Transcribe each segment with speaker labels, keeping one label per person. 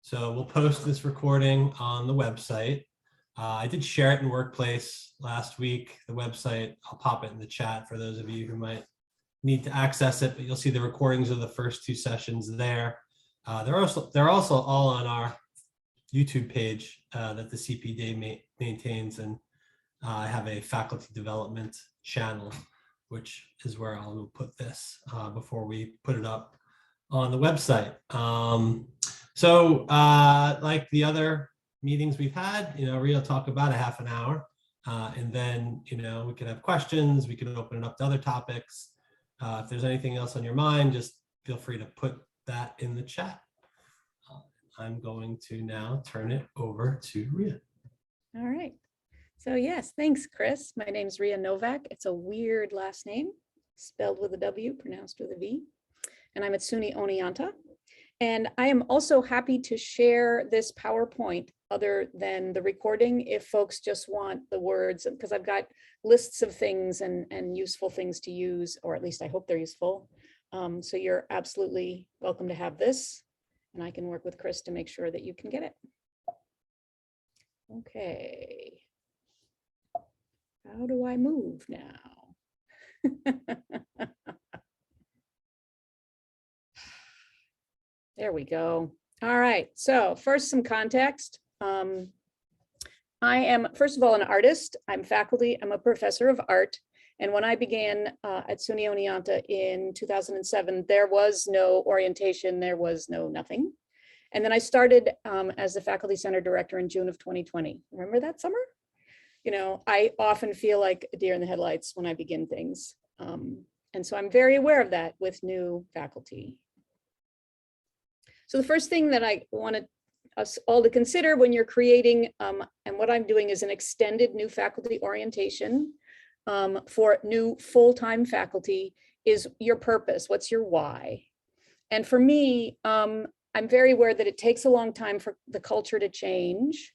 Speaker 1: So we'll post this recording on the website. I did share it in Workplace last week. The website, I'll pop it in the chat for those of you who might need to access it, but you'll see the recordings of the first two sessions there. They're also all on our YouTube page that the CPD maintains, and I have a faculty development channel, which is where I'll put this before we put it up on the website. So like the other meetings we've had, Rhea will talk about a half an hour, and then, we can have questions, we can open it up to other topics. If there's anything else on your mind, just feel free to put that in the chat. I'm going to now turn it over to Rhea.
Speaker 2: All right. So yes, thanks, Chris. My name's Rhea Nowak. It's a weird last name, spelled with a W, pronounced with a V. And I'm at SUNY Oneonta. And I am also happy to share this PowerPoint other than the recording if folks just want the words, because I've got lists of things and useful things to use, or at least I hope they're useful. So you're absolutely welcome to have this, and I can work with Chris to make sure that you can get it. Okay. How do I move now? There we go. All right, so first some context. I am, first of all, an artist. I'm faculty, I'm a professor of art. And when I began at SUNY Oneonta in 2007, there was no orientation, there was no nothing. And then I started as the faculty center director in June of 2020. Remember that summer? I often feel like a deer in the headlights when I begin things. And so I'm very aware of that with new faculty. So the first thing that I wanted us all to consider when you're creating, and what I'm doing is an extended new faculty orientation for new full-time faculty, is your purpose. What's your why? And for me, I'm very aware that it takes a long time for the culture to change.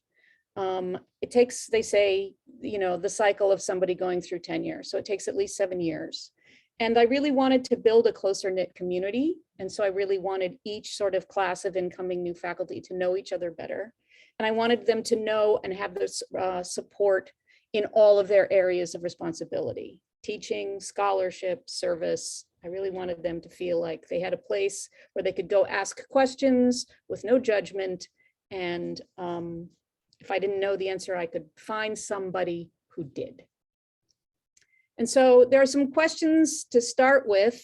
Speaker 2: It takes, they say, the cycle of somebody going through tenure. So it takes at least 7 years. And I really wanted to build a closer knit community. And so I really wanted each sort of class of incoming new faculty to know each other better. And I wanted them to know and have this support in all of their areas of responsibility: teaching, scholarship, service. I really wanted them to feel like they had a place where they could go ask questions with no judgment. And if I didn't know the answer, I could find somebody who did. And so there are some questions to start with.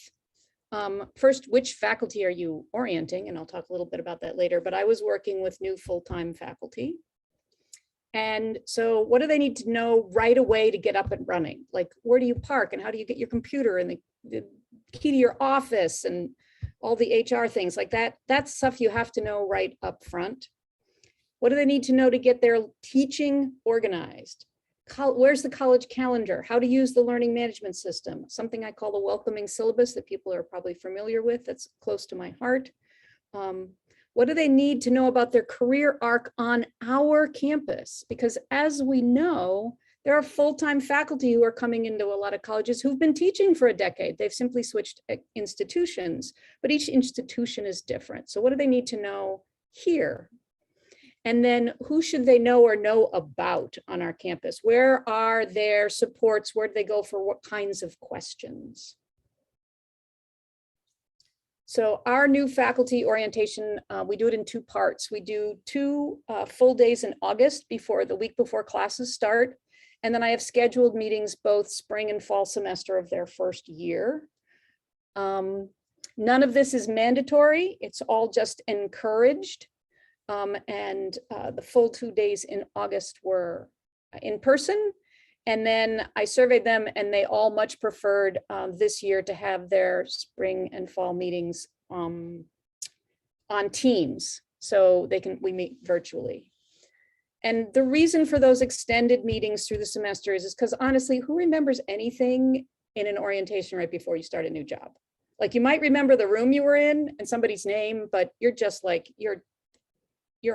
Speaker 2: First, which faculty are you orienting? And I'll talk a little bit about that later, but I was working with new full-time faculty. And so what do they need to know right away to get up and running? Like, where do you park and how do you get your computer and the key to your office and all the HR things like that? That's stuff you have to know right up front. What do they need to know to get their teaching organized? Where's the college calendar? How to use the learning management system? Something I call the welcoming syllabus that people are probably familiar with, that's close to my heart. What do they need to know about their career arc on our campus? Because as we know, there are full-time faculty who are coming into a lot of colleges who've been teaching for a decade. They've simply switched institutions, but each institution is different. So what do they need to know here? And then who should they know or know about on our campus? Where are their supports? Where do they go for what kinds of questions? So our new faculty orientation, we do it in 2 parts. We do 2 full days in August the week before classes start. And then I have scheduled meetings both spring and fall semester of their first year. None of this is mandatory. It's all just encouraged. The full 2 days in August were in person. And then I surveyed them and they all much preferred this year to have their spring and fall meetings on Teams. So we meet virtually. And the reason for those extended meetings through the semester is because honestly, who remembers anything in an orientation right before you start a new job? Like, you might remember the room you were in and somebody's name, but you're just like, you're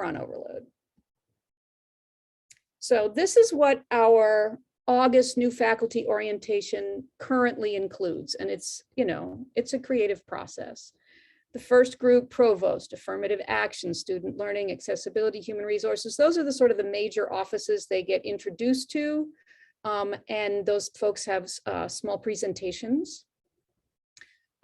Speaker 2: on overload. So this is what our August new faculty orientation currently includes. And it's, it's a creative process. The first group, provost, affirmative action, student learning, accessibility, human resources. Those are the sort of the major offices they get introduced to. And those folks have small presentations.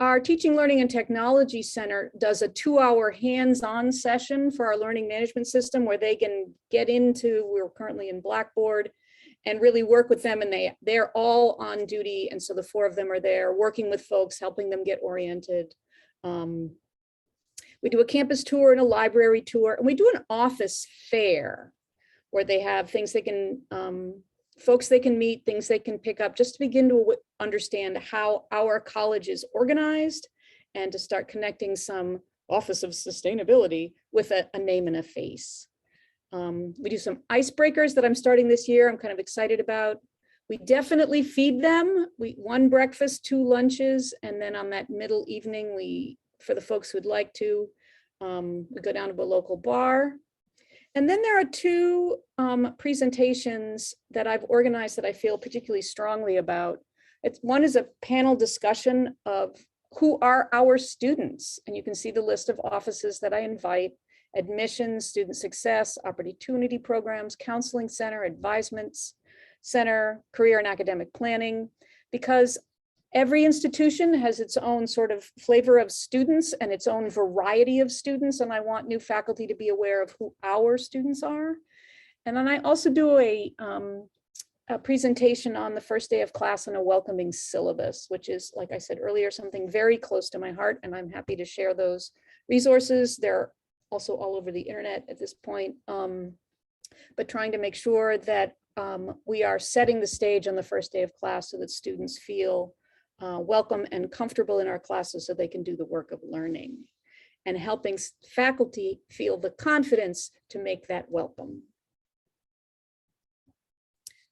Speaker 2: Our Teaching, Learning, and Technology Center does a 2-hour hands-on session for our learning management system where they can get into, we're currently in Blackboard, and really work with them, and they're all on duty. And so the 4 of them are there working with folks, helping them get oriented. We do a campus tour and a library tour, and we do an office fair where they have things they can, folks they can meet, things they can pick up, just to begin to understand how our college is organized and to start connecting some Office of Sustainability with a name and a face. We do some icebreakers that I'm starting this year. I'm kind of excited about. We definitely feed them. 1 breakfast, 2 lunches, and then on that middle evening, for the folks who'd like to, we go down to a local bar. And then there are 2 presentations that I've organized that I feel particularly strongly about. One is a panel discussion of who are our students. And you can see the list of offices that I invite: admissions, student success, opportunity programs, counseling center, advisements center, career and academic planning, because every institution has its own sort of flavor of students and its own variety of students. And I want new faculty to be aware of who our students are. And then I also do a presentation on the first day of class on a welcoming syllabus, which is, like I said earlier, something very close to my heart. And I'm happy to share those resources. They're also all over the internet at this point, but trying to make sure that we are setting the stage on the first day of class so that students feel welcome and comfortable in our classes so they can do the work of learning, and helping faculty feel the confidence to make that welcome.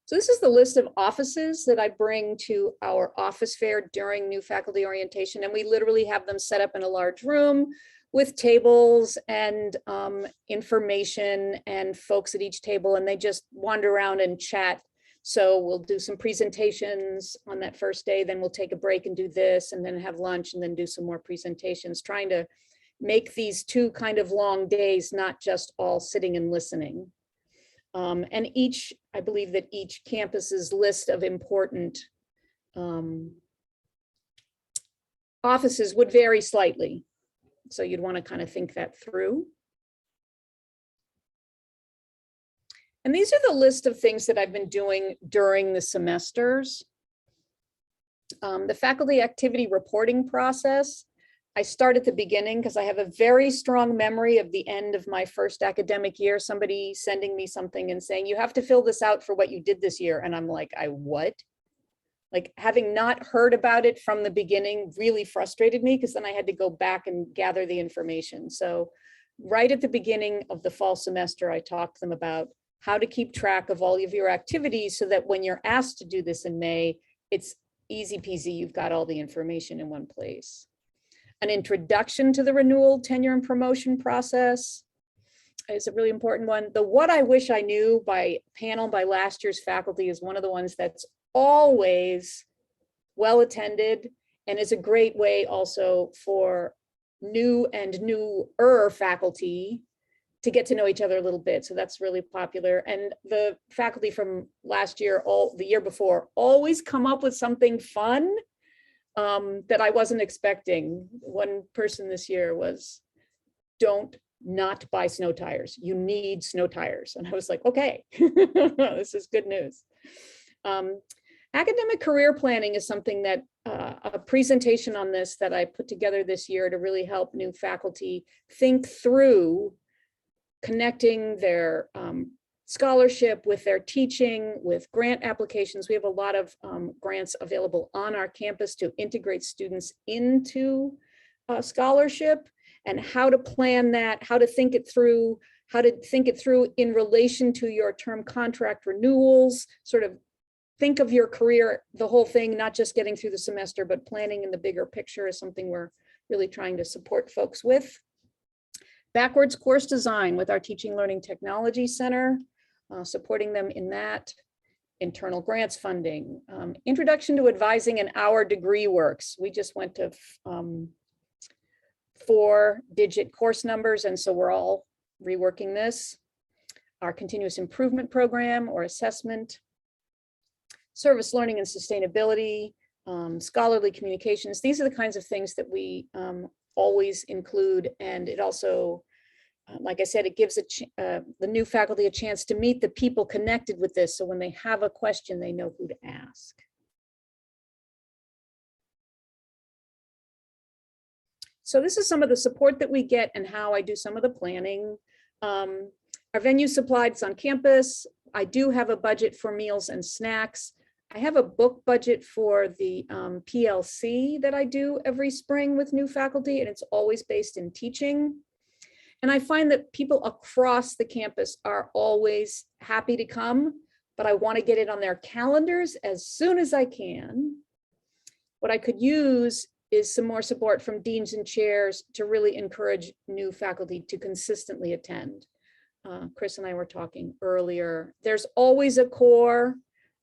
Speaker 2: So this is the list of offices that I bring to our office fair during new faculty orientation. And we literally have them set up in a large room with tables and information and folks at each table, and they just wander around and chat. So we'll do some presentations on that first day, then we'll take a break and do this, and then have lunch, and then do some more presentations, trying to make these 2 kind of long days, not just all sitting and listening. And I believe that each campus's list of important offices would vary slightly. So you'd want to kind of think that through. And these are the list of things that I've been doing during the semesters. The faculty activity reporting process, I start at the beginning because I have a very strong memory of the end of my first academic year, somebody sending me something and saying, you have to fill this out for what you did this year. And I'm like, what? Like, having not heard about it from the beginning really frustrated me, because then I had to go back and gather the information. So right at the beginning of the fall semester, I talked to them about how to keep track of all of your activities so that when you're asked to do this in May, it's easy peasy, you've got all the information in one place. An introduction to the renewal, tenure, and promotion process is a really important one. The What I Wish I Knew panel by last year's faculty is one of the ones that's always well attended, and is a great way also for new and newer faculty to get to know each other a little bit. So that's really popular. And the faculty from last year, the year before, always come up with something fun that I wasn't expecting. One person this year was, don't not buy snow tires. You need snow tires. And I was like, okay, this is good news. Academic career planning is something that a presentation on this that I put together this year to really help new faculty think through connecting their scholarship with their teaching, with grant applications. We have a lot of grants available on our campus to integrate students into scholarship, and how to plan that, how to think it through in relation to your term contract renewals, sort of think of your career, the whole thing, not just getting through the semester, but planning in the bigger picture is something we're really trying to support folks with. Backwards course design with our Teaching, Learning, Technology Center, supporting them in that. Internal grants funding, introduction to advising, and our degree works. We just went to 4-digit course numbers, and so we're all reworking this. Our continuous improvement program or assessment, service learning and sustainability, scholarly communications. These are the kinds of things that we always include, and it also, like I said, it gives the new faculty a chance to meet the people connected with this, so when they have a question, they know who to ask. So this is some of the support that we get and how I do some of the planning. Our venue supplies on campus. I do have a budget for meals and snacks. I have a book budget for the PLC that I do every spring with new faculty, and it's always based in teaching. And I find that people across the campus are always happy to come, but I want to get it on their calendars as soon as I can. What I could use is some more support from deans and chairs to really encourage new faculty to consistently attend. Chris and I were talking earlier. There's always a core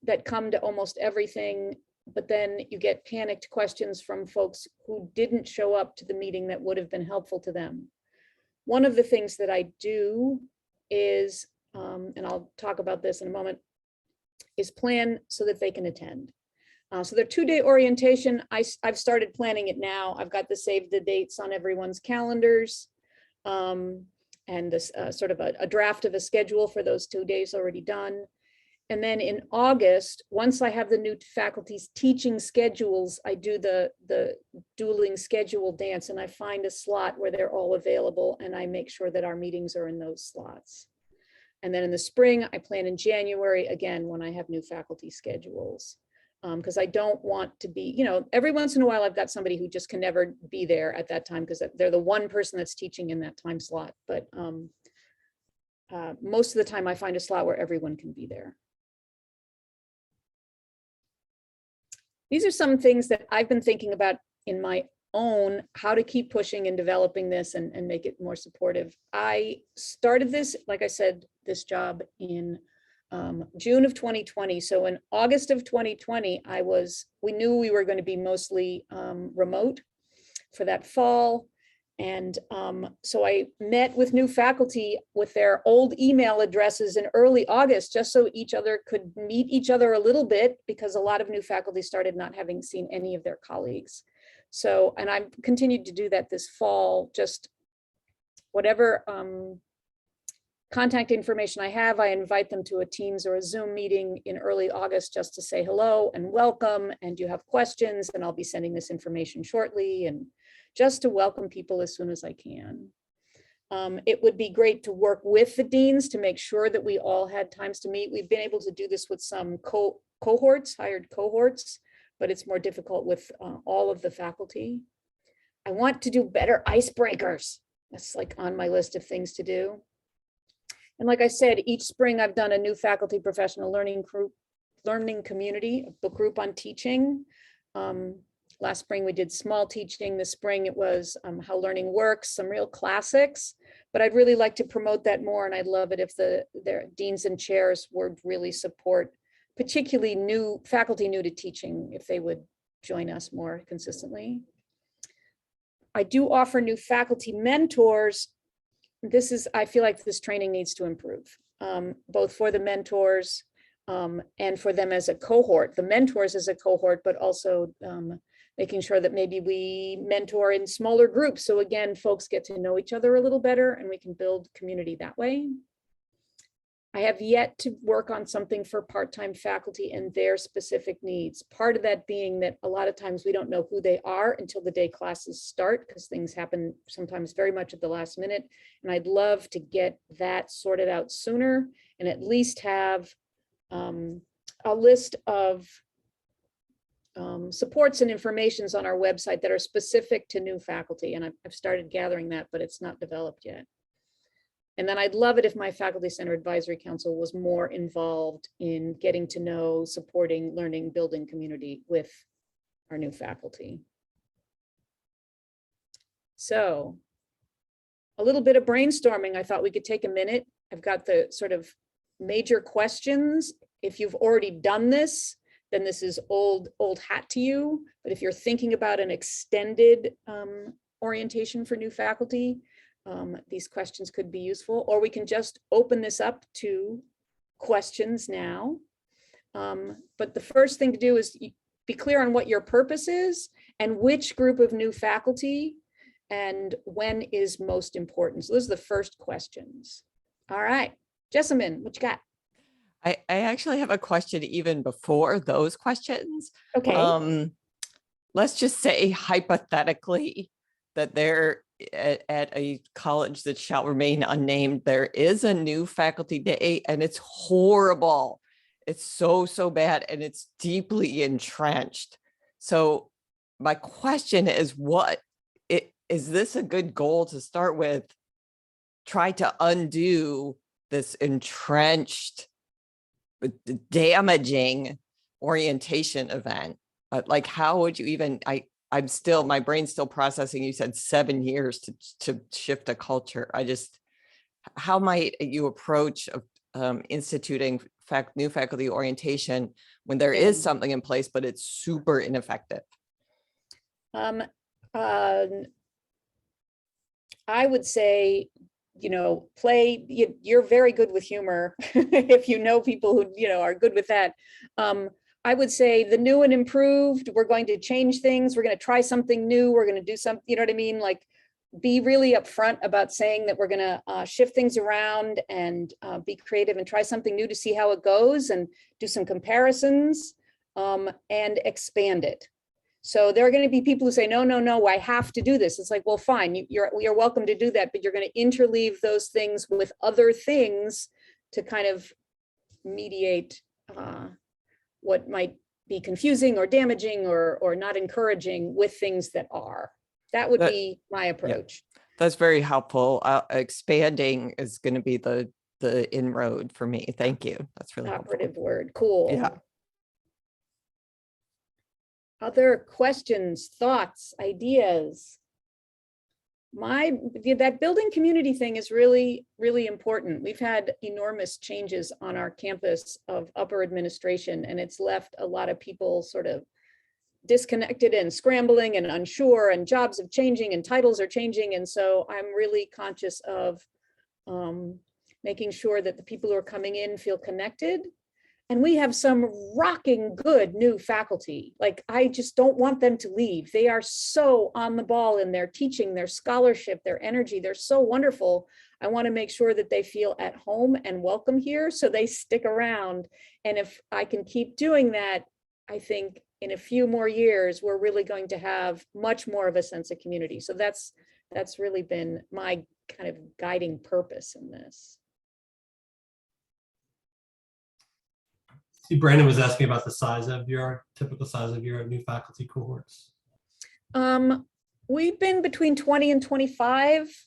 Speaker 2: that come to almost everything, but then you get panicked questions from folks who didn't show up to the meeting that would have been helpful to them. One of the things that I do is, and I'll talk about this in a moment, is plan so that they can attend. So their 2-day orientation, I've started planning it now. I've got the save the dates on everyone's calendars, and this sort of a draft of a schedule for those 2 days already done. And then in August, once I have the new faculty's teaching schedules, I do the dueling schedule dance, and I find a slot where they're all available, and I make sure that our meetings are in those slots. And then in the spring, I plan in January, again, when I have new faculty schedules. Because I don't want to be, every once in a while, I've got somebody who just can never be there at that time because they're the one person that's teaching in that time slot. But most of the time, I find a slot where everyone can be there. These are some things that I've been thinking about in my own, how to keep pushing and developing this and make it more supportive. I started this, like I said, this job in June of 2020. So in August of 2020, we knew we were going to be mostly remote for that fall. And so I met with new faculty with their old email addresses in early August, just so each other could meet each other a little bit, because a lot of new faculty started not having seen any of their colleagues. So, and I've continued to do that this fall, just whatever contact information I have, I invite them to a Teams or a Zoom meeting in early August just to say hello and welcome, and you have questions, and I'll be sending this information shortly, and just to welcome people as soon as I can. It would be great to work with the deans to make sure that we all had times to meet. We've been able to do this with some hired cohorts, but it's more difficult with all of the faculty. I want to do better icebreakers. That's like on my list of things to do. And like I said, each spring I've done a new faculty professional learning community, a book group on teaching. Last spring we did small teaching. This spring it was how learning works, some real classics, but I'd really like to promote that more. And I'd love it if their deans and chairs would really support, particularly new faculty new to teaching, if they would join us more consistently. I do offer new faculty mentors. I feel like this training needs to improve, both for the mentors and for them as a cohort, the mentors as a cohort, but also making sure that maybe we mentor in smaller groups. So again, folks get to know each other a little better and we can build community that way. I have yet to work on something for part-time faculty and their specific needs. Part of that being that a lot of times we don't know who they are until the day classes start, because things happen sometimes very much at the last minute. And I'd love to get that sorted out sooner and at least have a list of supports and informations on our website that are specific to new faculty. And I've started gathering that, but it's not developed yet. And then I'd love it if my Faculty Center Advisory Council was more involved in getting to know, supporting, learning, building community with our new faculty. So a little bit of brainstorming. I thought we could take a minute. I've got the sort of major questions. If you've already done this, then this is old hat to you. But if you're thinking about an extended orientation for new faculty, these questions could be useful, or we can just open this up to questions now. But the first thing to do is be clear on what your purpose is and which group of new faculty and when is most important. So those are the first questions. All right, Jessamine, what you got?
Speaker 3: I actually have a question even before those questions.
Speaker 2: Okay.
Speaker 3: Let's just say hypothetically that there at a college that shall remain unnamed, there is a new faculty day and it's horrible. It's so bad and it's deeply entrenched. So my question is, is this a good goal to start with? Try to undo this entrenched, damaging orientation event. Like, how would you even, I'm still, my brain's still processing. You said 7 years to shift a culture. How might you approach instituting new faculty orientation when there is something in place, but it's super ineffective?
Speaker 2: I would say, you're very good with humor. If you know people who, are good with that. I would say the new and improved, we're going to change things. We're going to try something new. We're going to do something, you know what I mean? Like, be really upfront about saying that we're going to shift things around and be creative and try something new to see how it goes and do some comparisons and expand it. So there are going to be people who say, no, I have to do this. It's like, well, fine, you're welcome to do that, but you're going to interleave those things with other things to kind of mediate what might be confusing or damaging or not encouraging with things that are. That would be my approach.
Speaker 3: Yeah, that's very helpful. Expanding is going to be the inroad for me. Thank you. That's really
Speaker 2: operative
Speaker 3: helpful.
Speaker 2: Word. Cool.
Speaker 3: Yeah.
Speaker 2: Other questions, thoughts, ideas? That building community thing is really, really important. We've had enormous changes on our campus of upper administration, and it's left a lot of people sort of disconnected and scrambling and unsure, and jobs are changing and titles are changing. And so I'm really conscious of making sure that the people who are coming in feel connected. And we have some rocking good new faculty. Like, I just don't want them to leave. They are so on the ball in their teaching, their scholarship, their energy. They're so wonderful. I want to make sure that they feel at home and welcome here, so they stick around. And if I can keep doing that, I think in a few more years, we're really going to have much more of a sense of community. So that's really been my kind of guiding purpose in this.
Speaker 1: See, Brandon was asking about the typical size of your new faculty cohorts.
Speaker 2: We've been between 20 and 25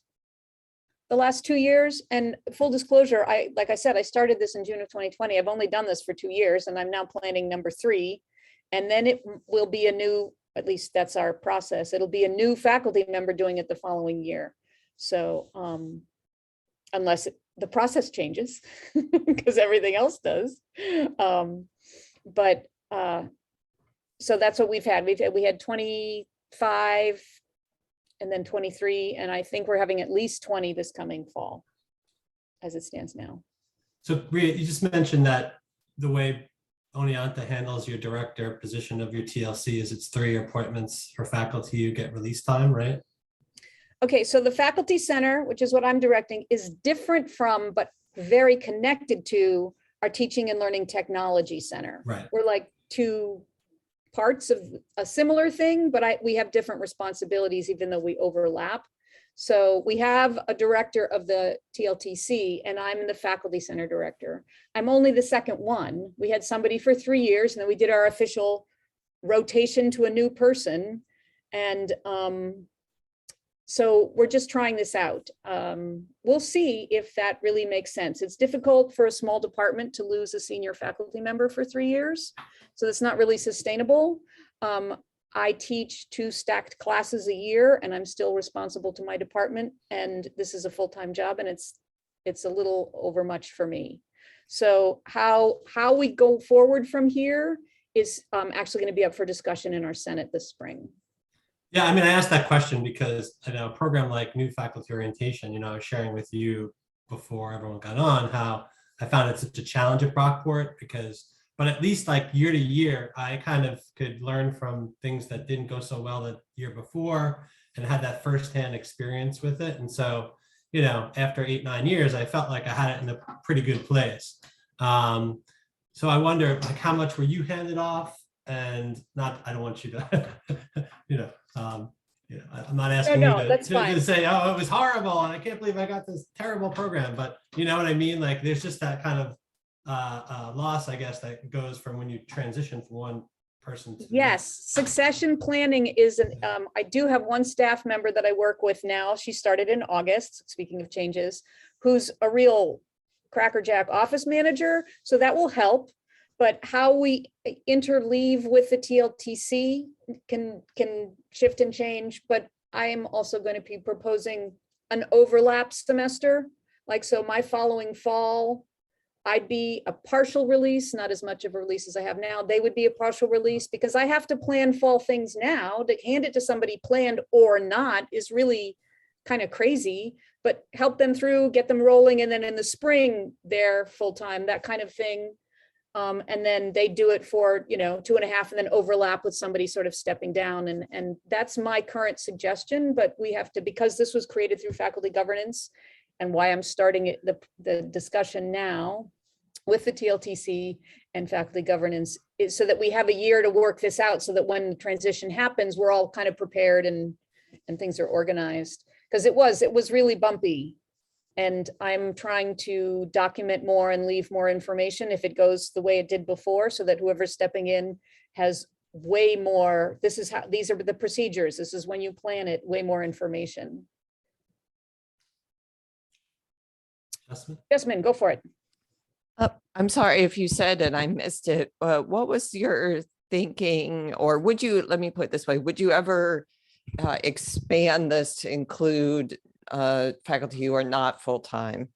Speaker 2: the last 2 years. And full disclosure, like I said, I started this in June of 2020. I've only done this for 2 years, and I'm now planning number 3. And then it will be a new, at least that's our process. It'll be a new faculty member doing it the following year. So unless the process changes, because everything else does. So that's what we've had. We had 25 and then 23, and I think we're having at least 20 this coming fall as it stands now.
Speaker 1: So Rhea, you just mentioned that the way Oneonta handles your director position of your TLC is it's 3 appointments for faculty, you get release time, right?
Speaker 2: Okay, so the Faculty Center, which is what I'm directing, is different from, but very connected to, our Teaching and Learning Technology Center.
Speaker 1: Right.
Speaker 2: We're like 2 parts of a similar thing, but we have different responsibilities, even though we overlap. So we have a director of the TLTC, and I'm the Faculty Center director. I'm only the second one. We had somebody for 3 years, and then we did our official rotation to a new person. And so we're just trying this out. We'll see if that really makes sense. It's difficult for a small department to lose a senior faculty member for 3 years. So that's not really sustainable. I teach 2 stacked classes a year, and I'm still responsible to my department. And this is a full-time job, and it's a little overmuch for me. So how we go forward from here is actually going to be up for discussion in our Senate this spring.
Speaker 1: Yeah, I mean, I asked that question because I know a program like New Faculty Orientation, I was sharing with you before everyone got on how I found it such a challenge at Brockport because, but at least like year to year, I kind of could learn from things that didn't go so well the year before and had that firsthand experience with it. And so, after 8, 9 years, I felt like I had it in a pretty good place. Um, so I wonder, like, how much were you handed off? And not, I don't want you to, I'm not asking you
Speaker 2: no, that's
Speaker 1: to
Speaker 2: fine.
Speaker 1: say, oh, it was horrible and I can't believe I got this terrible program, but you know what I mean? Like, there's just that kind of loss, I guess, that goes from when you transition from one person to the
Speaker 2: Yes, succession planning is I do have one staff member that I work with now. She started in August, speaking of changes, who's a real crackerjack office manager. So that will help. But how we interleave with the TLTC can shift and change. But I am also going to be proposing an overlap semester. Like, so my following fall, I'd be a partial release, not as much of a release as I have now. They would be a partial release because I have to plan fall things now. To hand it to somebody planned or not is really kind of crazy, but help them through, get them rolling. And then in the spring, they're full-time, that kind of thing. And then they do it for, 2.5 and then overlap with somebody sort of stepping down. And that's my current suggestion, but we have to, because this was created through faculty governance, and why I'm starting the discussion now with the TLTC and faculty governance is so that we have a year to work this out so that when the transition happens, we're all kind of prepared and things are organized. Because it was really bumpy. And I'm trying to document more and leave more information if it goes the way it did before, so that whoever's stepping in has way more, these are the procedures, this is when you plan it, way more information. Jasmine, go for it.
Speaker 3: I'm sorry if you said and I missed it. What was your thinking, or would you, let me put it this way, would you ever expand this to include faculty who are not full-time?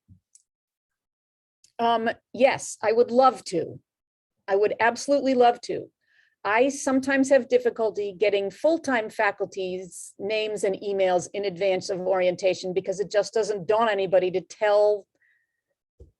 Speaker 2: Yes, I would love to. I would absolutely love to. I sometimes have difficulty getting full-time faculty's names and emails in advance of orientation because it just doesn't dawn on anybody to tell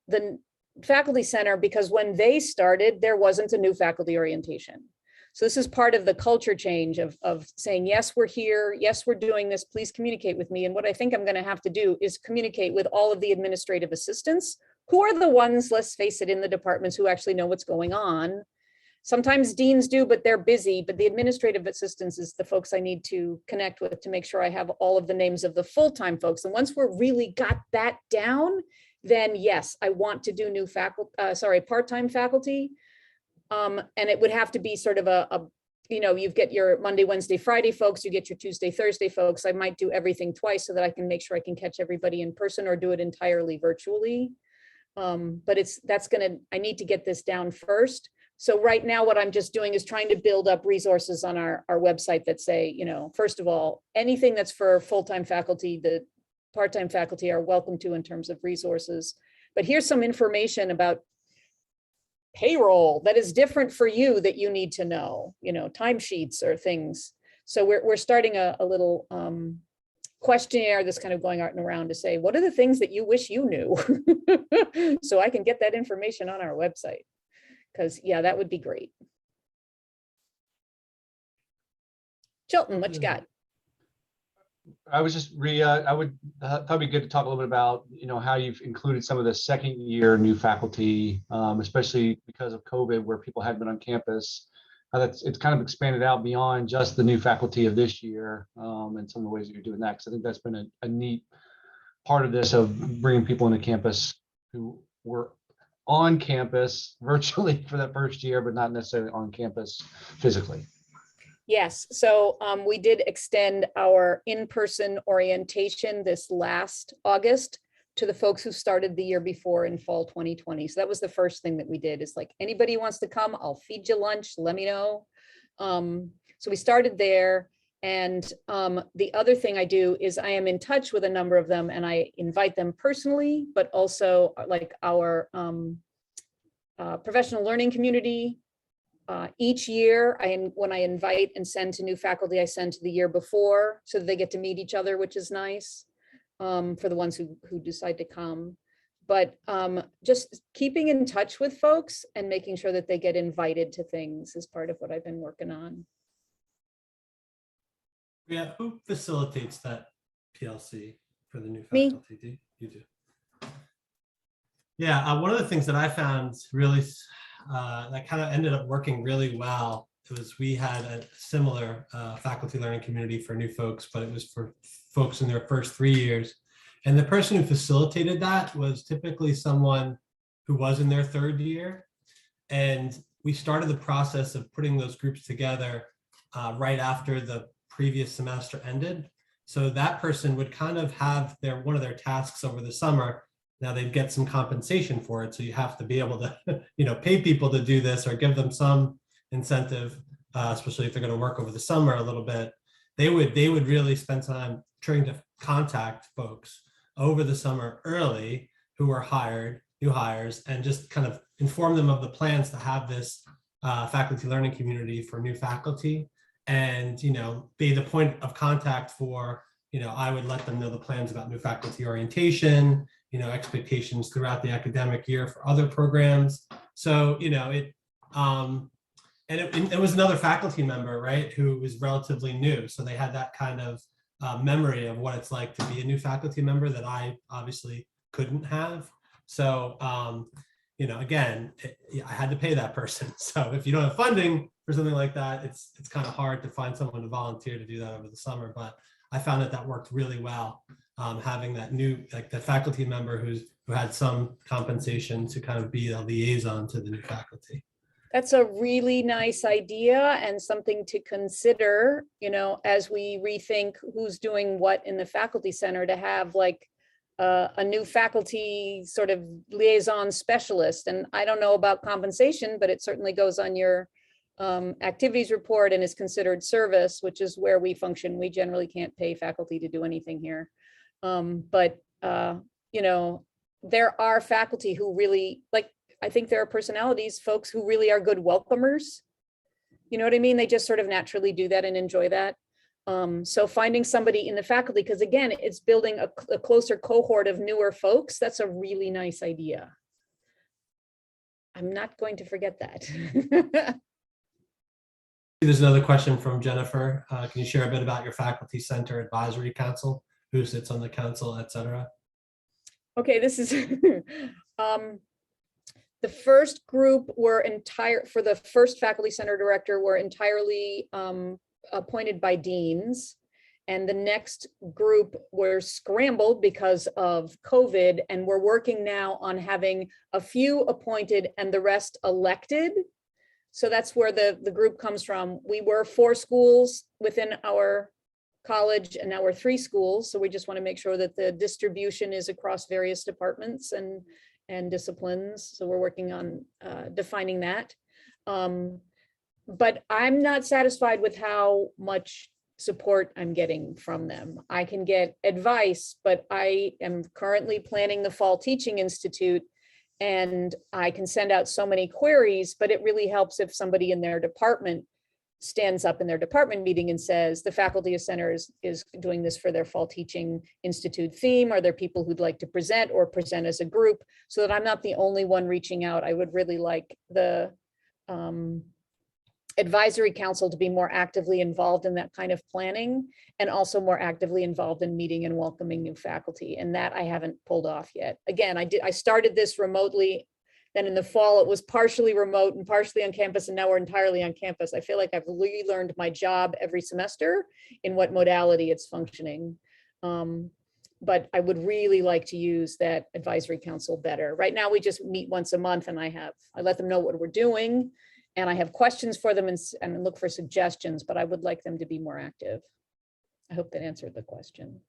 Speaker 2: the faculty center, because when they started, there wasn't a new faculty orientation. So this is part of the culture change of saying, yes, we're here. Yes, we're doing this. Please communicate with me. And what I think I'm going to have to do is communicate with all of the administrative assistants, who are the ones, let's face it, in the departments who actually know what's going on. Sometimes deans do, but they're busy. But the administrative assistants is the folks I need to connect with to make sure I have all of the names of the full-time folks. And once we're really got that down, then yes, I want to do new part-time faculty. And it would have to be sort of you get your Monday, Wednesday, Friday folks, you get your Tuesday, Thursday folks. I might do everything twice so that I can make sure I can catch everybody in person or do it entirely virtually. But I need to get this down first. So right now, what I'm just doing is trying to build up resources on our website that say, first of all, anything that's for full-time faculty, the part-time faculty are welcome to in terms of resources. But here's some information about payroll that is different for you that you need to know, timesheets or things. So we're starting a little questionnaire that's kind of going out and around to say, what are the things that you wish you knew? So I can get that information on our website. Because yeah, that would be great. Chilton, what you got?
Speaker 4: I was just, Rhea, I would thought it'd be good to talk a little bit about, how you've included some of the second year new faculty, especially because of COVID, where people hadn't been on campus. It's kind of expanded out beyond just the new faculty of this year, and some of the ways that you're doing that. Because I think that's been a neat part of this, of bringing people into campus who were on campus virtually for that first year, but not necessarily on campus physically.
Speaker 2: Yes, so we did extend our in-person orientation this last August to the folks who started the year before in fall 2020. So that was the first thing that we did, is like, anybody who wants to come, I'll feed you lunch, let me know. So we started there. And the other thing I do is I am in touch with a number of them, and I invite them personally, but also like our professional learning community Each year, when I invite and send to new faculty, I send to the year before so that they get to meet each other, which is nice for the ones who decide to come. But just keeping in touch with folks and making sure that they get invited to things is part of what I've been working on.
Speaker 1: Yeah, who facilitates that PLC for the new
Speaker 2: Me.
Speaker 1: faculty? You do. Yeah, one of the things that I found really that kind of ended up working really well was we had a similar faculty learning community for new folks, but it was for folks in their first 3 years. And the person who facilitated that was typically someone who was in their 3rd year. And we started the process of putting those groups together right after the previous semester ended. So that person would kind of have one of their tasks over the summer. Now they'd get some compensation for it. So you have to be able to, pay people to do this or give them some incentive, especially if they're going to work over the summer a little bit. They would really spend time trying to contact folks over the summer early who were new hires, and just kind of inform them of the plans to have this faculty learning community for new faculty, and be the point of contact for, I would let them know the plans about new faculty orientation, expectations throughout the academic year for other programs. So, it was another faculty member, right, who was relatively new. So they had that kind of memory of what it's like to be a new faculty member that I obviously couldn't have. So, again, I had to pay that person. So if you don't have funding for something like that, it's kind of hard to find someone to volunteer to do that over the summer. But I found that worked really well, having that the faculty member who had some compensation to kind of be a liaison to the new faculty.
Speaker 2: That's a really nice idea and something to consider, as we rethink who's doing what in the faculty center, to have like a new faculty sort of liaison specialist. And I don't know about compensation, but it certainly goes on your activities report and is considered service, which is where we function. We generally can't pay faculty to do anything here. But there are faculty who really, I think there are personalities, folks who really are good welcomers. You know what I mean? They just sort of naturally do that and enjoy that. So finding somebody in the faculty, because again, it's building a closer cohort of newer folks. That's a really nice idea. I'm not going to forget that.
Speaker 1: There's another question from Jennifer. Can you share a bit about your faculty center advisory council? Who sits on the council, et cetera?
Speaker 2: Okay, this is the first group for the first faculty center director were entirely appointed by deans. And the next group were scrambled because of COVID, and we're working now on having a few appointed and the rest elected. So that's where the group comes from. We were 4 schools within our college, and now we're 3 schools. So we just want to make sure that the distribution is across various departments and disciplines. So we're working on defining that. But I'm not satisfied with how much support I'm getting from them. I can get advice, but I am currently planning the Fall Teaching Institute, and I can send out so many queries, but it really helps if somebody in their department stands up in their department meeting and says, the Faculty Center is doing this for their Fall Teaching Institute theme. Are there people who'd like to present or present as a group, so that I'm not the only one reaching out? I would really like the advisory council to be more actively involved in that kind of planning, and also more actively involved in meeting and welcoming new faculty. And that I haven't pulled off yet. Again, I started this remotely. Then in the fall, it was partially remote and partially on campus, and now we're entirely on campus. I feel like I've relearned my job every semester in what modality it's functioning. But I would really like to use that advisory council better. Right now, we just meet once a month, and I let them know what we're doing, and I have questions for them and look for suggestions, but I would like them to be more active. I hope that answered the question.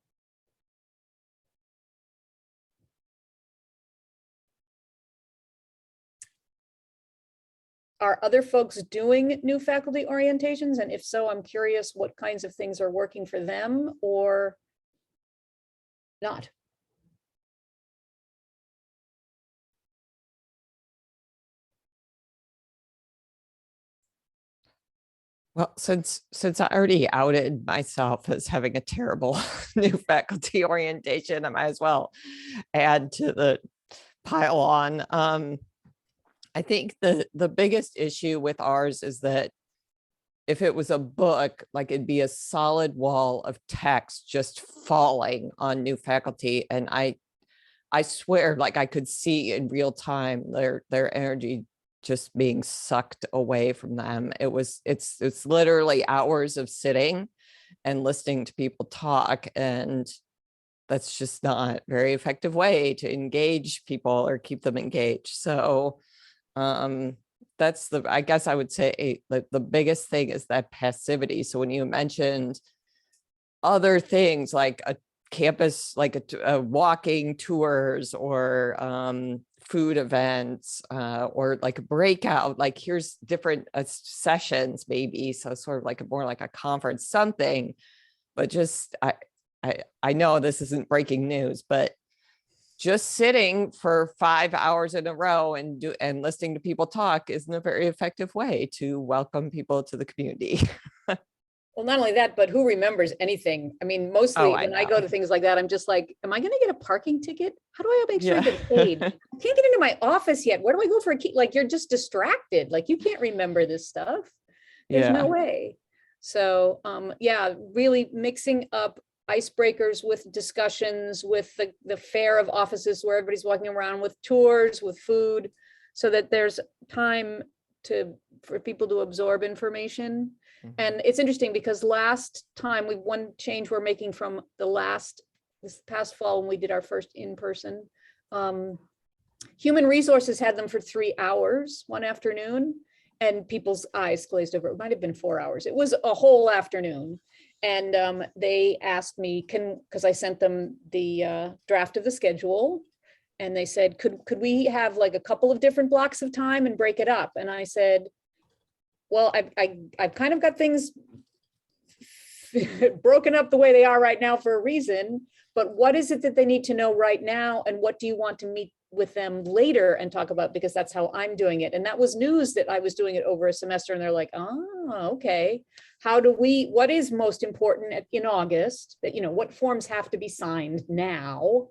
Speaker 2: Are other folks doing new faculty orientations? And if so, I'm curious what kinds of things are working for them or not.
Speaker 3: Well, since I already outed myself as having a terrible new faculty orientation, I might as well add to the pile on. I think the biggest issue with ours is that if it was a book, like it'd be a solid wall of text just falling on new faculty. And I swear, like I could see in real time their energy just being sucked away from them. It's literally hours of sitting and listening to people talk, and that's just not a very effective way to engage people or keep them engaged. So that's I guess I would say the biggest thing is that passivity. So when you mentioned other things like a campus, like a walking tours or food events or like a breakout, like here's different sessions maybe, so sort of like more like a conference something. But just I know this isn't breaking news, but just sitting for 5 hours in a row and listening to people talk isn't a very effective way to welcome people to the community.
Speaker 2: Well, not only that, but who remembers anything? I mean, mostly when I go to things like that, I'm just like, am I going to get a parking ticket? How do I make sure I get paid? I can't get into my office yet. Where do I go for a key? Like, you're just distracted. Like, you can't remember this stuff. There's no way. So, yeah, really mixing up icebreakers with discussions, with the fair of offices where everybody's walking around, with tours, with food, so that there's time for people to absorb information. And it's interesting because last time one change we're making from this past fall when we did our first in-person, human resources had them for 3 hours one afternoon, and people's eyes glazed over. It might have been 4 hours. It was a whole afternoon. And they asked me, because I sent them the draft of the schedule, and they said, could we have like a couple of different blocks of time and break it up? And I said, well, I've kind of got things broken up the way they are right now for a reason, but what is it that they need to know right now? And what do you want to meet with them later and talk about? Because that's how I'm doing it. And that was news that I was doing it over a semester, and they're like, oh, okay. What is most important in August that, what forms have to be signed now?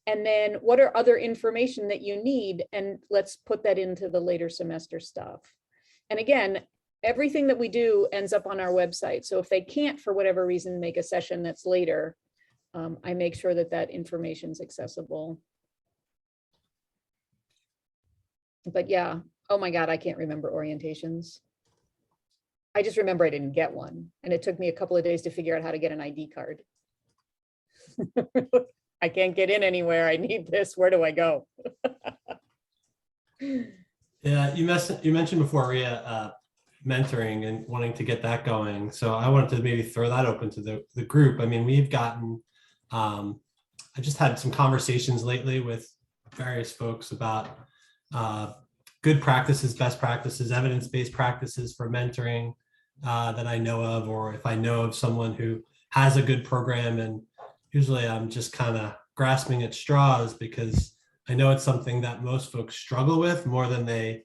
Speaker 2: And then what are other information that you need? And let's put that into the later semester stuff. And again, everything that we do ends up on our website. So if they can't, for whatever reason, make a session that's later, I make sure that information is accessible. But yeah, oh my God, I can't remember orientations. I just remember I didn't get one. And it took me a couple of days to figure out how to get an ID card. I can't get in anywhere. I need this. Where do I go?
Speaker 1: Yeah, you mentioned before, Rhea, mentoring and wanting to get that going. So I wanted to maybe throw that open to the group. I mean, we've gotten, I just had some conversations lately with various folks about good practices, best practices, evidence-based practices for mentoring that I know of, or if I know of someone who has a good program. And usually I'm just kind of grasping at straws because I know it's something that most folks struggle with more than they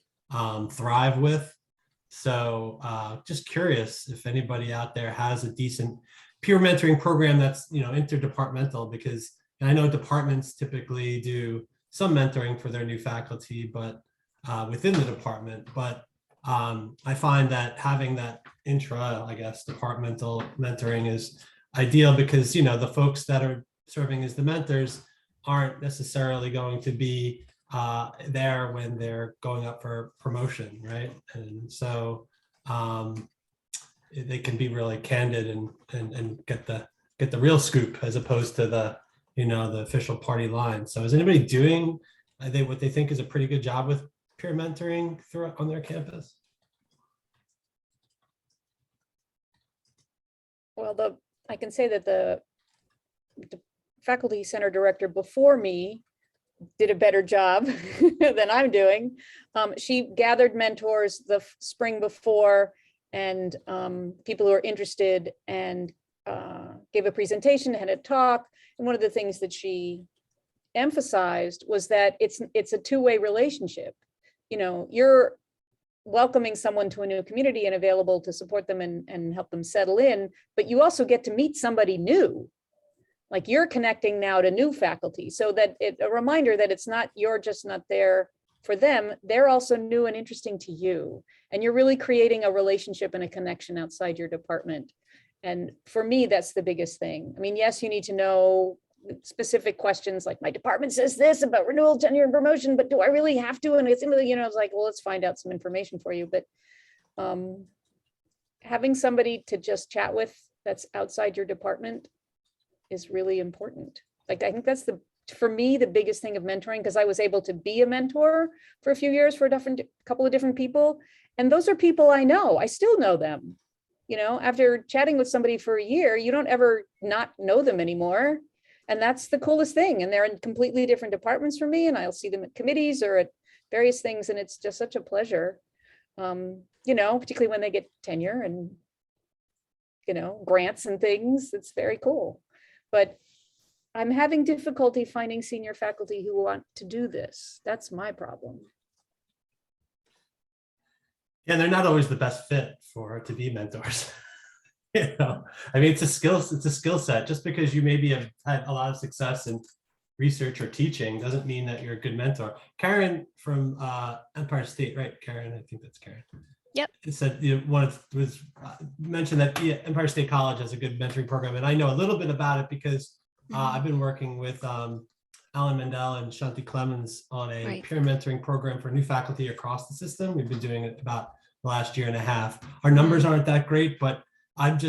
Speaker 1: thrive with. So just curious if anybody out there has a decent peer mentoring program that's interdepartmental, because I know departments typically do some mentoring for their new faculty, but within the department. But I find that having that departmental mentoring is ideal, because the folks that are serving as the mentors aren't necessarily going to be there when they're going up for promotion, right? And so they can be really candid and get the real scoop, as opposed to the official party line. So is anybody doing what they think is a pretty good job with peer mentoring on their campus?
Speaker 2: Well, I can say that the faculty center director before me did a better job than I'm doing. She gathered mentors the spring before, and people who are interested, and gave a presentation, had a talk. And one of the things that she emphasized was that it's a two-way relationship. You're welcoming someone to a new community and available to support them and help them settle in, but you also get to meet somebody new. Like you're connecting now to new faculty, so that a reminder that it's not, you're just not there for them, they're also new and interesting to you. And you're really creating a relationship and a connection outside your department. And for me, that's the biggest thing. I mean, yes, you need to know specific questions like my department says this about renewal, tenure, and promotion, but do I really have to? And it's, it's like, well, let's find out some information for you. But having somebody to just chat with that's outside your department is really important. Like, I think that's for me, the biggest thing of mentoring, because I was able to be a mentor for a few years for a couple of different people. And those are people I know, I still know them. After chatting with somebody for a year, you don't ever not know them anymore. And that's the coolest thing. And they're in completely different departments from me, and I'll see them at committees or at various things. And it's just such a pleasure, particularly when they get tenure and, grants and things. It's very cool. But I'm having difficulty finding senior faculty who want to do this. That's my problem.
Speaker 1: Yeah, they're not always the best fit to be mentors. I mean, it's a skill set. Just because you maybe have had a lot of success in research or teaching doesn't mean that you're a good mentor. Karen from Empire State, right? Karen, I think that's Karen.
Speaker 5: Yep.
Speaker 1: It said mentioned that Empire State College has a good mentoring program, and I know a little bit about it because I've been working with Alan Mendel and Shanti Clemens on a peer mentoring program for new faculty across the system. We've been doing it about the last year and a half. Our numbers aren't that great, but I'm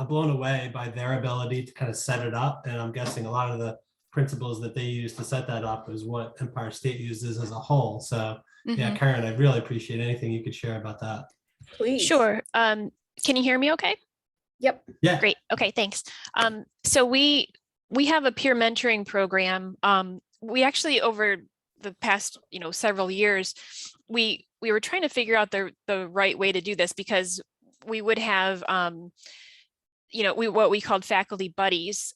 Speaker 1: blown away by their ability to kind of set it up. And I'm guessing a lot of the principles that they use to set that up is what Empire State uses as a whole. So yeah, Karen, I really appreciate anything you could share about that.
Speaker 2: Please.
Speaker 5: Sure. Can you hear me okay?
Speaker 2: Yep.
Speaker 1: Yeah.
Speaker 5: Great. Okay, thanks. So we have a peer mentoring program. We actually, over the past, several years, we were trying to figure out the right way to do this, because we would have, what we called faculty buddies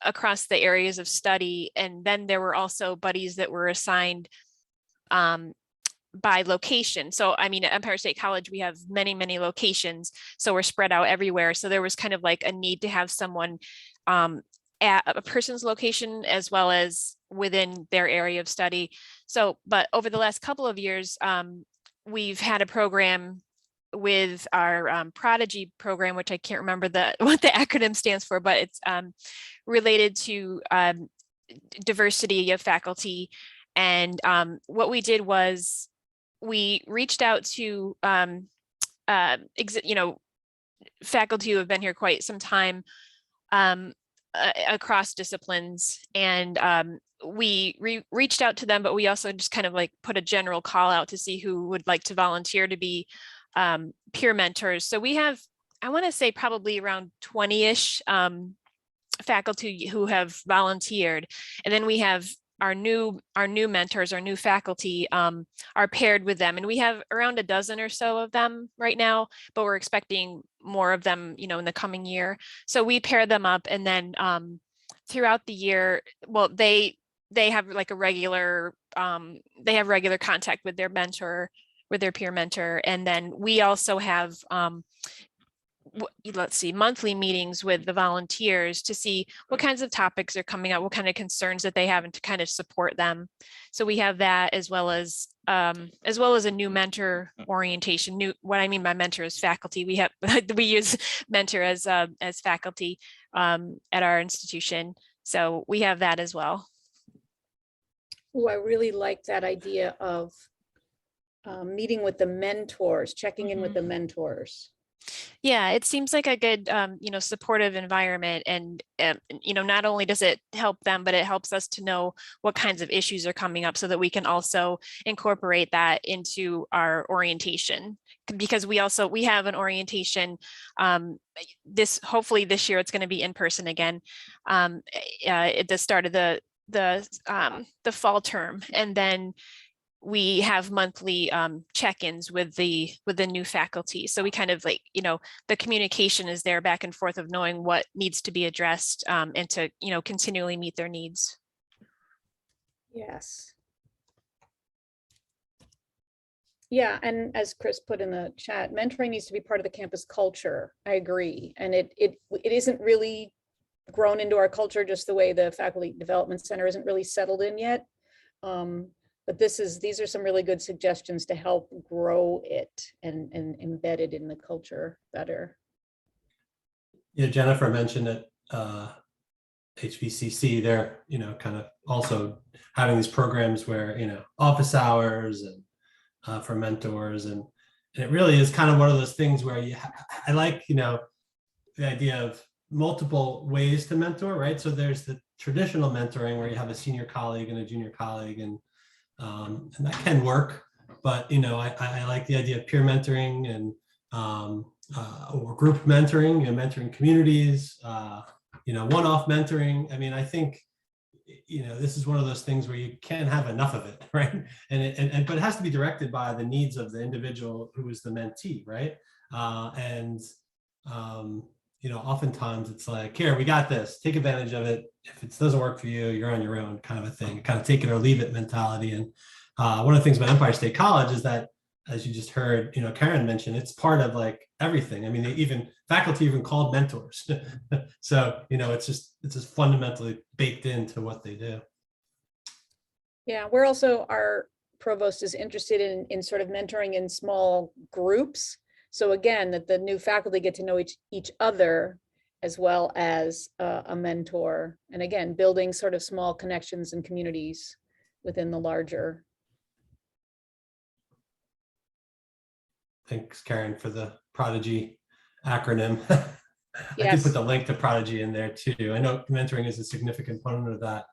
Speaker 5: across the areas of study. And then there were also buddies that were assigned by location. So, I mean, at Empire State College, we have many, many locations. So we're spread out everywhere. So there was kind of like a need to have someone at a person's location as well as within their area of study. So, but over the last couple of years, we've had a program with our Prodigy program, which I can't remember what the acronym stands for, but it's related to diversity of faculty. And what we did was we reached out to faculty who have been here quite some time across disciplines, and we reached out to them, but we also just kind of like put a general call out to see who would like to volunteer to be peer mentors. So we have, I want to say, probably around 20-ish faculty who have volunteered, and then we have our new mentors, our new faculty are paired with them, and we have around a dozen or so of them right now, but we're expecting more of them, in the coming year. So we pair them up, and then throughout the year, well, they have like a regular, they have regular contact with their mentor, with their peer mentor, and then we also have monthly meetings with the volunteers to see what kinds of topics are coming out, what kind of concerns that they have, and to kind of support them. So we have that, as well as a new mentor orientation. What I mean by mentor is faculty. We use mentor as faculty at our institution. So we have that as well.
Speaker 2: Oh, I really like that idea of meeting with the mentors, checking in with the mentors.
Speaker 5: Yeah, it seems like a good, supportive environment. And, not only does it help them, but it helps us to know what kinds of issues are coming up so that we can also incorporate that into our orientation. Because we have an orientation hopefully this year it's going to be in person again at the start of the fall term. And then we have monthly check-ins with the new faculty. So we kind of the communication is there back and forth of knowing what needs to be addressed and to, continually meet their needs.
Speaker 2: Yes. Yeah, and as Chris put in the chat, mentoring needs to be part of the campus culture. I agree. And it isn't really grown into our culture just the way the Faculty Development Center isn't really settled in yet. But these are some really good suggestions to help grow it and embed it in the culture better.
Speaker 1: Yeah, Jennifer mentioned that HBCC, they're, kind of also having these programs where, office hours and for mentors. And it really is kind of one of those things where I like, the idea of multiple ways to mentor, right? So there's the traditional mentoring where you have a senior colleague and a junior colleague, and that can work. But, I like the idea of peer mentoring and or group mentoring and mentoring communities, one-off mentoring. I mean, I think, this is one of those things where you can't have enough of it, right? But it has to be directed by the needs of the individual who is the mentee, right? Oftentimes it's like, here, we got this, take advantage of it. If it doesn't work for you, you're on your own, kind of a thing, kind of take it or leave it mentality. And one of the things about Empire State College is that, as you just heard, Karen mentioned, it's part of like everything. I mean, faculty even called mentors. So, it's just fundamentally baked into what they do.
Speaker 2: Yeah, we're also, our provost is interested in sort of mentoring in small groups. So again, that the new faculty get to know each other as well as a mentor. And again, building sort of small connections and communities within the larger.
Speaker 1: Thanks, Karen, for the Prodigy acronym. I
Speaker 2: Yes.
Speaker 1: did put the link to Prodigy in there too. I know mentoring is a significant component of that.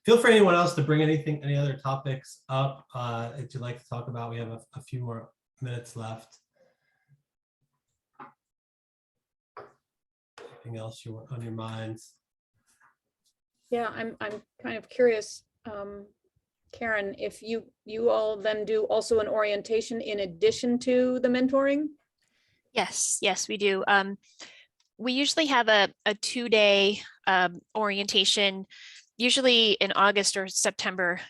Speaker 1: Feel free anyone else to bring any other topics up that you'd like to talk about. We have a few more minutes left. Anything else you want on your minds?
Speaker 2: Yeah, I'm kind of curious, Karen, if you all then do also an orientation in addition to the mentoring?
Speaker 5: Yes, we do. We usually have a 2-day orientation, usually in August or September,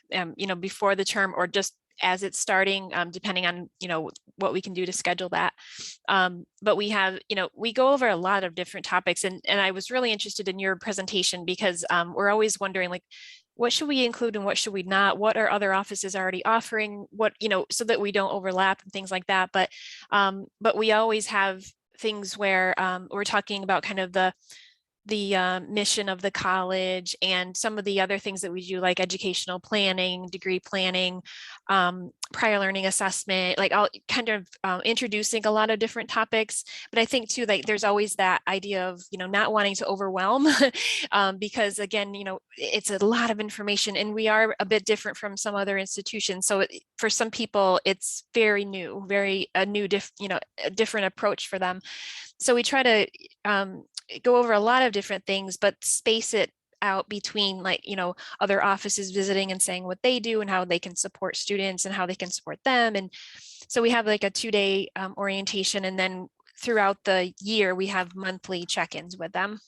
Speaker 5: before the term or just as it's starting, depending on, what we can do to schedule that. But we have, we go over a lot of different topics, and I was really interested in your presentation because we're always wondering, like, what should we include and what should we not? What are other offices already offering? What, so that we don't overlap and things like that. But we always have things where we're talking about kind of the mission of the college and some of the other things that we do, like educational planning, degree planning, prior learning assessment, like all kind of introducing a lot of different topics. But I think too, like there's always that idea of, not wanting to overwhelm because again, it's a lot of information and we are a bit different from some other institutions. So for some people, it's very new, a different approach for them. So we try to go over a lot of different things, but space it out between, like, other offices visiting and saying what they do and how they can support students and how they can support them. And so we have like a 2-day orientation, and then throughout the year we have monthly check-ins with them.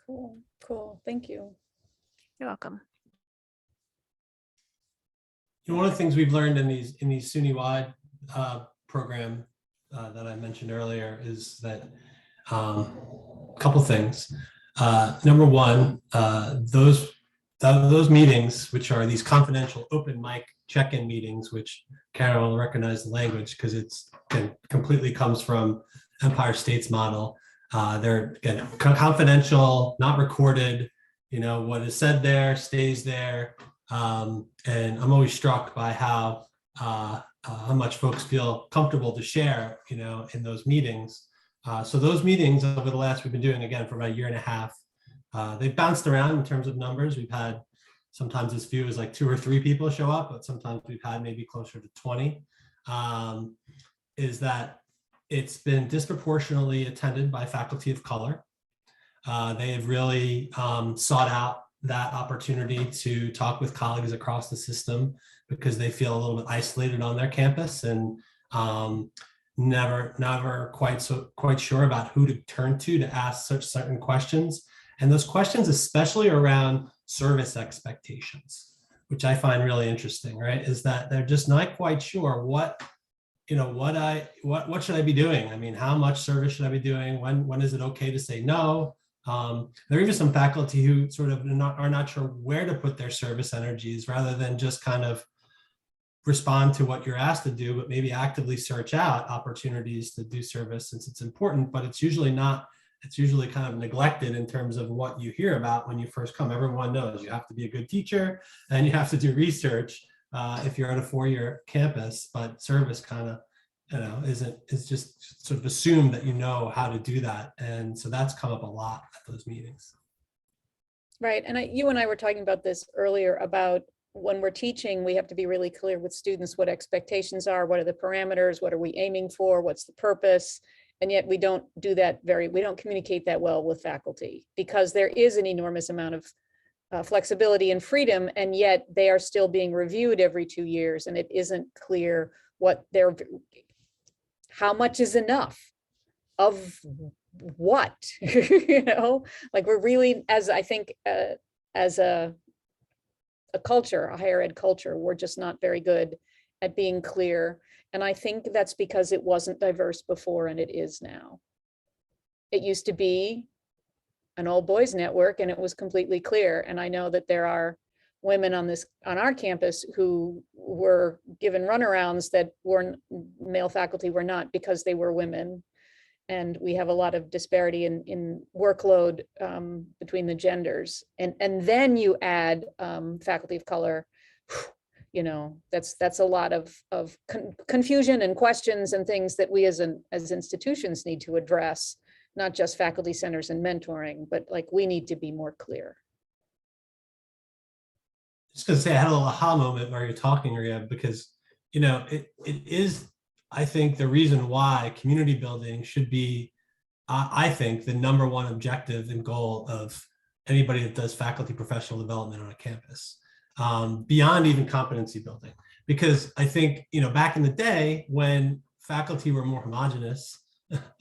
Speaker 2: Cool. Thank you.
Speaker 5: You're welcome.
Speaker 1: One of the things we've learned in these SUNY-wide program that I mentioned earlier is that a couple things. Number one, those meetings, which are these confidential open mic check-in meetings, which Karen will recognize the language because it completely comes from Empire State's model. They're, again, confidential, not recorded. What is said there stays there. And I'm always struck by how much folks feel comfortable to share, in those meetings. So those meetings over the last, we've been doing again for about a year and a half. They've bounced around in terms of numbers. We've had sometimes as few as like 2 or 3 people show up, but sometimes we've had maybe closer to 20. Is that it's been disproportionately attended by faculty of color. They have really sought out that opportunity to talk with colleagues across the system because they feel a little bit isolated on their campus and never quite sure about who to turn to ask such certain questions. And those questions, especially around service expectations. which I find really interesting, right, is that they're just not quite sure what should I be doing? I mean, how much service should I be doing? When is it okay to say no? There are even some faculty who sort of are not sure where to put their service energies, rather than just kind of respond to what you're asked to do, but maybe actively search out opportunities to do service, since it's important, but it's usually kind of neglected in terms of what you hear about when you first come. Everyone knows you have to be a good teacher and you have to do research if you're at a 4-year campus, but service kind of, is just sort of assumed that you know how to do that. And so that's come up a lot at those meetings.
Speaker 2: Right. And you and I were talking about this earlier about when we're teaching, we have to be really clear with students what expectations are, what are the parameters, what are we aiming for, what's the purpose? And yet we don't do that we don't communicate that well with faculty, because there is an enormous amount of flexibility and freedom, and yet they are still being reviewed every 2 years, and it isn't clear how much is enough of what, like we're really, as I think, as a culture, a higher ed culture, we're just not very good at being clear. And I think that's because it wasn't diverse before, and it is now. It used to be an all boys network, and it was completely clear. And I know that there are women on our campus who were given runarounds that male faculty were not, because they were women. And we have a lot of disparity in workload between the genders. And then you add faculty of color, that's a lot of confusion and questions and things that we as institutions need to address, not just faculty centers and mentoring, but like we need to be more clear.
Speaker 1: Just gonna say, I had a little aha moment while you're talking, Rhea, because it is, I think, the reason why community building should be, I think, the #1 objective and goal of anybody that does faculty professional development on a campus, beyond even competency building. Because I think, back in the day when faculty were more homogenous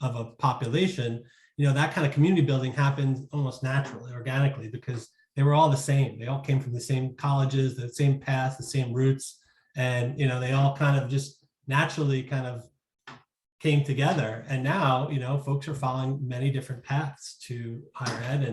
Speaker 1: of a population, that kind of community building happened almost naturally, organically, because they were all the same. They all came from the same colleges, the same paths, the same roots. And, they all kind of just naturally kind of came together. And now, folks are following many different paths to higher ed.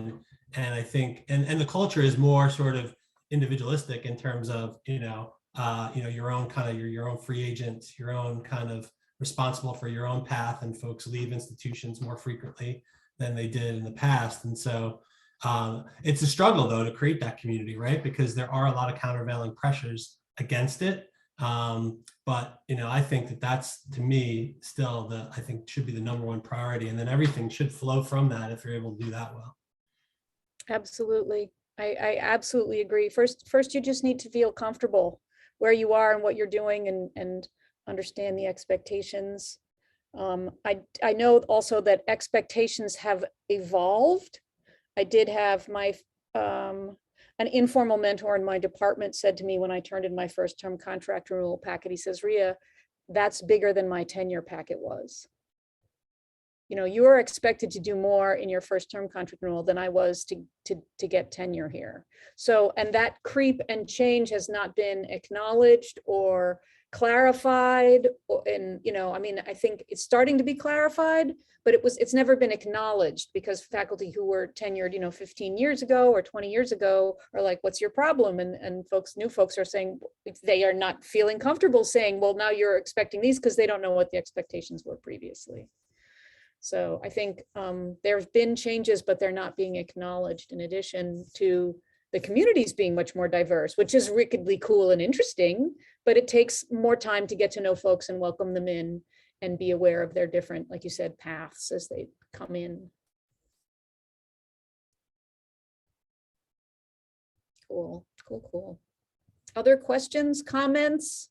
Speaker 1: And I think, and the culture is more sort of individualistic in terms of, your own kind of, your own free agent, your own kind of responsible for your own path, and folks leave institutions more frequently than they did in the past. And so it's a struggle, though, to create that community, right? Because there are a lot of countervailing pressures against it. But, I think that's, to me, still I think should be the #1 priority. And then everything should flow from that if you're able to do that well.
Speaker 2: Absolutely. I absolutely agree. First, you just need to feel comfortable where you are and what you're doing, and understand the expectations. I know also that expectations have evolved. I did have an informal mentor in my department said to me when I turned in my first term contract renewal packet, he says, "Rhea, that's bigger than my tenure packet was. You are expected to do more in your first term contract renewal than I was to get tenure here." So, and that creep and change has not been acknowledged or clarified. And, I think it's starting to be clarified, but it's never been acknowledged, because faculty who were tenured, 15 years ago or 20 years ago are like, "What's your problem?" And new folks are saying, they are not feeling comfortable saying, "Well, now you're expecting these," because they don't know what the expectations were previously. So I think there's been changes, but they're not being acknowledged, in addition to the communities being much more diverse, which is wickedly cool and interesting, but it takes more time to get to know folks and welcome them in and be aware of their different, like you said, paths as they come in. Cool. Other questions, comments?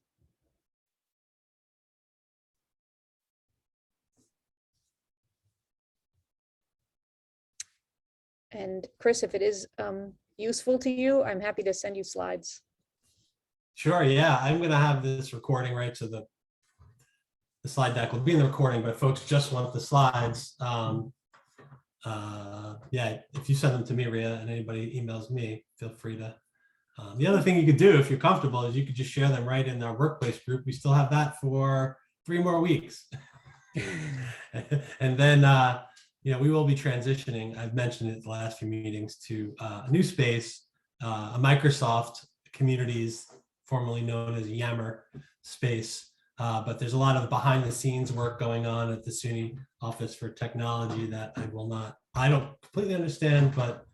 Speaker 2: And Chris, if it is useful to you, I'm happy to send you slides.
Speaker 1: Sure, yeah. I'm going to have this recording, right? So the slide deck will be in the recording, but folks just want the slides. Yeah, if you send them to me, Rhea, and anybody emails me, feel free to The other thing you could do if you're comfortable is you could just share them right in our workplace group. We still have that for 3 more weeks. And then, we will be transitioning. I've mentioned it the last few meetings to a new space, a Microsoft Communities, formerly known as Yammer space. But there's a lot of behind the scenes work going on at the SUNY Office for Technology that I don't completely understand, but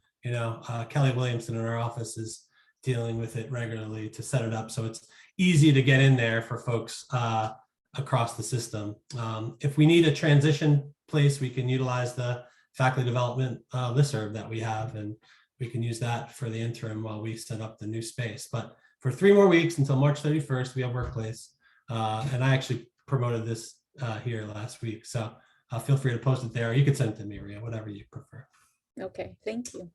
Speaker 1: Kelly Williamson in our office is dealing with it regularly to set it up so it's easy to get in there for folks across the system. If we need a transition place, we can utilize the faculty development listserv that we have, and we can use that for the interim while we set up the new space. But for 3 more weeks until March 31st, we have workplace. And I actually promoted this here last week. So feel free to post it there. You can send it to me, Rhea, whatever you prefer.
Speaker 2: Okay, thank you.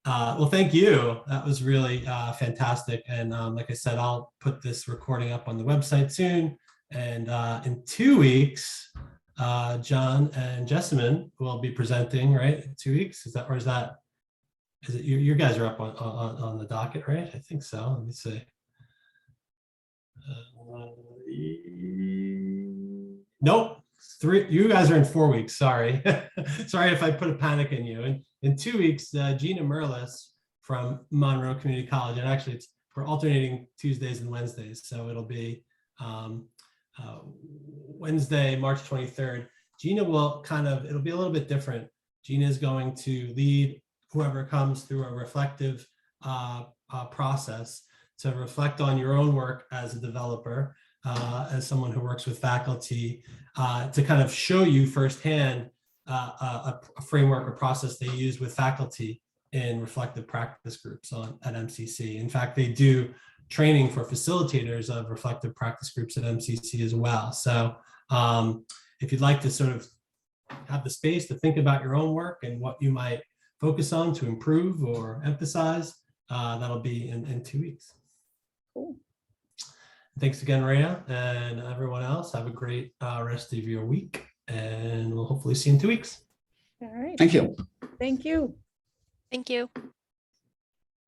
Speaker 1: Well, thank you. That was really fantastic. And like I said, I'll put this recording up on the website soon. And in 2 weeks, John and Jessamine will be presenting, right? In 2 weeks, is it you guys are up on the docket, right? I think so. Let me see. Nope. 3. You guys are in 4 weeks. Sorry. Sorry if I put a panic in you. And in 2 weeks, Gina Merlis from Monroe Community College, and actually we're alternating Tuesdays and Wednesdays. So it'll be Wednesday, March 23rd. Gina will it'll be a little bit different. Gina is going to lead whoever comes through a reflective process to reflect on your own work as a developer, as someone who works with faculty, to kind of show you firsthand a framework or process they use with faculty in reflective practice groups at MCC. In fact, they do training for facilitators of reflective practice groups at MCC as well. So if you'd like to sort of have the space to think about your own work and what you might focus on to improve or emphasize, that'll be in 2 weeks.
Speaker 2: Cool.
Speaker 1: Thanks again, Rhea, and everyone else. Have a great rest of your week, and we'll hopefully see you in 2 weeks.
Speaker 2: All right.
Speaker 6: Thank you.
Speaker 2: Thank you.
Speaker 5: Thank you.